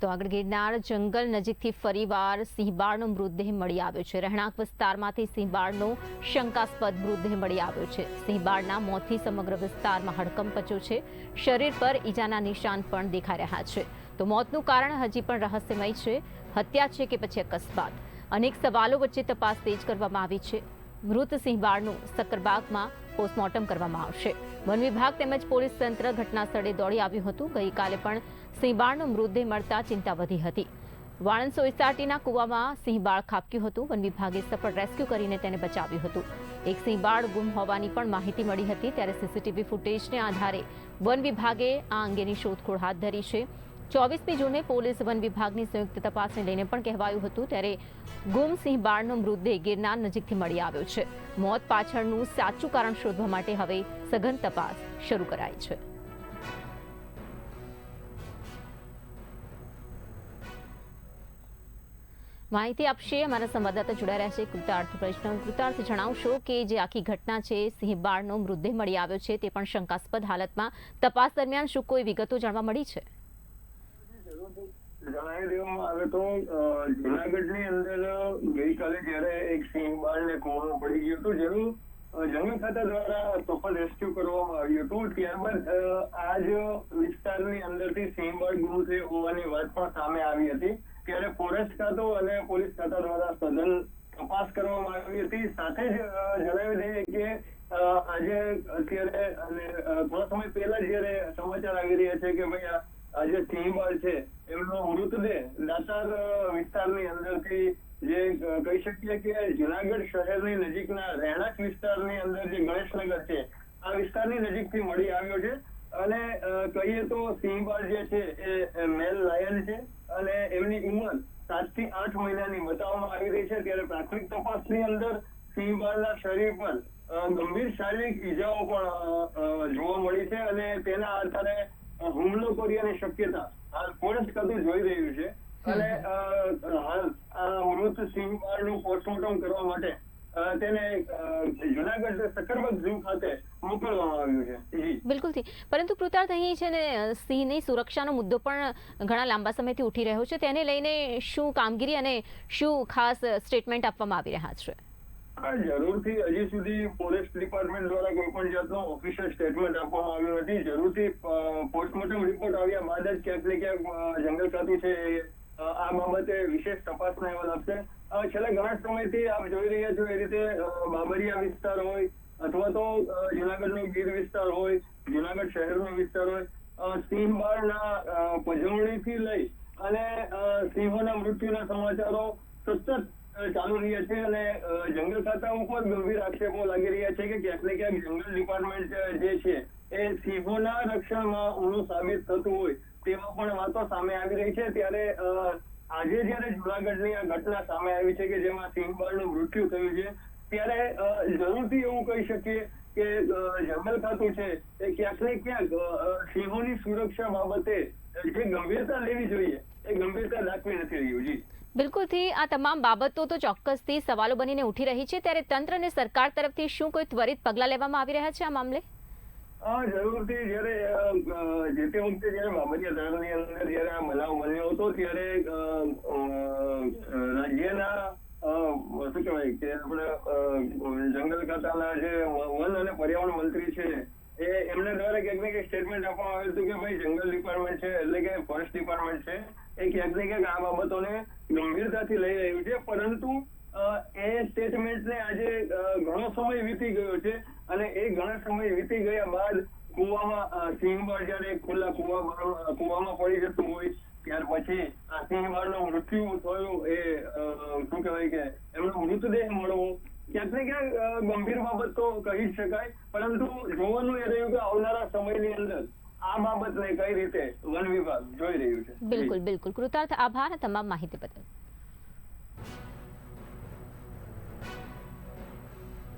તો આગળ ગિરનાર જંગલ નજીકથી ફરીવાર સિંહબાળનો મૃતદેહ મળી આવ્યો છે। રહેણાંક વિસ્તારમાંથી સિંહબાળનો શંકાસ્પદ મૃતદેહ મળી આવ્યો છે। સિંહબાળના મોતથી સમગ્ર વિસ્તારમાં હડકંપ મચ્યો છે। શરીર પર ઈજાના નિશાન પણ દેખાઈ રહ્યા છે। તો મોતનું કારણ હજી પણ રહસ્યમય છે। હત્યા છે કે પછી અકસ્માત? અનેક સવાલો વચ્ચે તપાસ તેજ કરવામાં આવી છે। મૃત સિંહબાળનું સક્કરબાગમાં પોસ્ટમોર્ટમ કરવામાં આવશે। વન વિભાગ તેમજ પોલીસ તંત્ર ઘટના સ્થળે દોડી આવ્યું હતું। ગઈકાલે પણ સિંહબાળનો મૃતદેહ મળતા ચિંતા વધી હતી। વાણંદ સોસાયટીના કૂવામાં સિંહબાળ ખાબક્યું હતું। વન વિભાગે સફળ રેસ્ક્યુ કરીને તેને બચાવ્યું હતું। એક સિંહબાળ ગુમ હોવાની પણ માહિતી મળી હતી। ત્યારે સીસીટીવી ફૂટેજને આધારે વન વિભાગે આ અંગેની શોધખોળ હાથ ધરી છે। 24મી જૂને પોલીસ વન વિભાગની સંયુક્ત તપાસને લઈને પણ કહેવાયું હતું। ત્યારે ગુમ સિંહબાળનો મૃતદેહ ગિરનાર નજીકથી મળી આવ્યો છે। મોત પાછળનું સાચું કારણ શોધવા માટે હવે સઘન તપાસ શરૂ કરાઈ છે। માહિતી આપશે અમારા સંવાદદાતા જોડાઈ રહ્યા છે કૃતાર્થ વૈષ્ણવ। કૃતાર્થ, જણાવશો કે જે આખી ઘટના છે, સિંહબાળનો મૃતદેહ મળી આવ્યો છે, તે પણ શંકાસ્પદ હાલતમાં, તપાસ દરમિયાન શું કોઈ વિગતો જાણવા મળી છે? જણાવી દેવામાં આવે તો જુનાગઢની અંદર ગઈકાલે જયારે એક સિંહબાળને કૂવામાં પડી ગયું હતું, જેનું જંગલ ખાતા દ્વારા સફળ રેસ્ક્યુ કરવામાં આવ્યું હતું। ત્યારબાદ આ જ વિસ્તારની અંદરથી સિંહબાળ ગુમ થયો હોવાની વાત પણ સામે આવી હતી। ત્યારે ફોરેસ્ટ ખાતો અને પોલીસ ખાતા દ્વારા સઘન તપાસ કરવામાં આવી હતી। સાથે જ જણાવી દઈએ કે આજે અત્યારે અને થોડા સમય પહેલા જયારે સમાચાર આવી રહ્યા છે કે ભાઈ આ જે સિંહબાળ છે એમનો મૃતદેહ દાતાર વિસ્તારની અંદરથી જે કહી શકીએ કે જુનાગઢ શહેરની નજીકના રહેણાંક વિસ્તારની અંદર જે ગણેશનગર છે આ વિસ્તારની નજીકથી મળી આવ્યો છે। અને કહીએ તો સિંહબાળ જે છે એ મેલ લાયન છે અને એમની ઉંમર 7 થી 8 મહિનાની બતાવવામાં આવી રહી છે। ત્યારે પ્રાથમિક તપાસની અંદર સિંહબાળના શરીર પર ગંભીર શારીરિક ઈજાઓ પણ જોવા મળી છે અને તેના આધારે હુમલો કર્યાની શક્યતા હાલ ફોરેસ્ટ ખાતું જોઈ રહ્યું છે। અને હાલ આ મૃત સિંહબાળનું પોસ્ટમોર્ટમ કરવા માટે તેને જુનાગઢ સક્કરબાગ ઝૂ ખાતે મોકલવામાં આવ્યું છે। બિલકુલથી, પરંતુ કૃતાર્થ, અહીં છે ને સિંહની સુરક્ષાનો મુદ્દો પણ ઘણા લાંબા સમયથી ઉઠી રહ્યો છે। તેને લઈને શું કામગીરી અને શું ખાસ સ્ટેટમેન્ટ આપવામાં આવી રહ્યા છે? જરૂરથી હજી સુધી ફોરેસ્ટ ડિપાર્ટમેન્ટ દ્વારા કોઈ પણ જાતનો ઓફિશિયલ સ્ટેટમેન્ટ આપવામાં આવ્યો નથી। જરૂરથી પોસ્ટમોર્ટમ રિપોર્ટ આવ્યા બાદ જ ક્યાંક ને ક્યાંક જંગલ ખાતું છે આ બાબતે વિશેષ તપાસના અહેવાલ આપશે। છેલ્લા ઘણા સમયથી આપ જોઈ રહ્યા છો એ રીતે બાબરિયા વિસ્તાર હોય અથવા તો જુનાગઢનો ગીર વિસ્તાર હોય, જુનાગઢ શહેરનો વિસ્તાર હોય, સિંહબાળના પજવણીથી લઈ અને સિંહોના મૃત્યુના સમાચારો સતત ચાલુ રહ્યા છે અને જંગલ ખાતા ઉપર ગંભીર આક્ષેપો લાગી રહ્યા છે કે ક્યાંક ને ક્યાંક જંગલ ડિપાર્ટમેન્ટ જે છે એ સિંહોના રક્ષણમાં ઊણું સાબિત થતું હોય તેવા પણ વાતો સામે આવી રહી છે। ત્યારે આજે જયારે જુનાગઢની આ ઘટના સામે આવી છે કે જેમાં સિંહબાળનું મૃત્યુ થયું છે, ત્યારે જરૂરથી એવું કહી શકીએ કે જંગલ ખાતું છે એ ક્યાંક ને ક્યાંક સિંહોની સુરક્ષા બાબતે જે ગંભીરતા લેવી જોઈએ એ ગંભીરતા દાખવી નથી રહ્યું। બિલકુલથી, આ તમામ બાબતો તો ચોક્કસથી સવાલો બનીને ઉઠી રહી છે। ત્યારે તંત્ર અને સરકાર તરફથી શું કોઈ ત્વરિત પગલાં લેવામાં આવી રહ્યા છે આ મામલે? જરૂરથી જયારે જે તે વખતે જયારે બાબરિયા ધરણની અંદર જયારે આ બનાવ બન્યો હતો ત્યારે રાજ્યના શું કહેવાય કે આપણે જંગલ ખાતાના જે વન અને પર્યાવરણ મંત્રી છે એમના દ્વારા ક્યાંક ને ક્યાંક સ્ટેટમેન્ટ આપવામાં આવ્યું હતું કે ભાઈ જંગલ ડિપાર્ટમેન્ટ છે એટલે કે ફોરેસ્ટ ડિપાર્ટમેન્ટ છે એ ક્યાંક ને ક્યાંક આ બાબતોને ગંભીરતાથી લઈ રહ્યું છે। પરંતુ એ સ્ટેટમેન્ટને આજે ઘણો સમય વીતી ગયો છે અને એ ઘણા સમય વીતી ગયા બાદ કૂવામાં સિંહબાળ જયારે ખુલ્લા કૂવામાં પડી જતું હોય ત્યાર પછી આ સિંહબાળનું મૃત્યુ થયું એ શું કહેવાય કે એમનો મૃતદેહ મળવો ક્યાંક ને ક્યાંક ગંભીર બાબત તો કહી જ શકાય। પરંતુ જોવાનું એ રહ્યું કે આવનારા સમયની અંદર આ બાબતને કઈ રીતે વન વિભાગ જોઈ રહ્યું છે। બિલકુલ, કૃતાર્થ, આભાર તમામ માહિતી બદલ।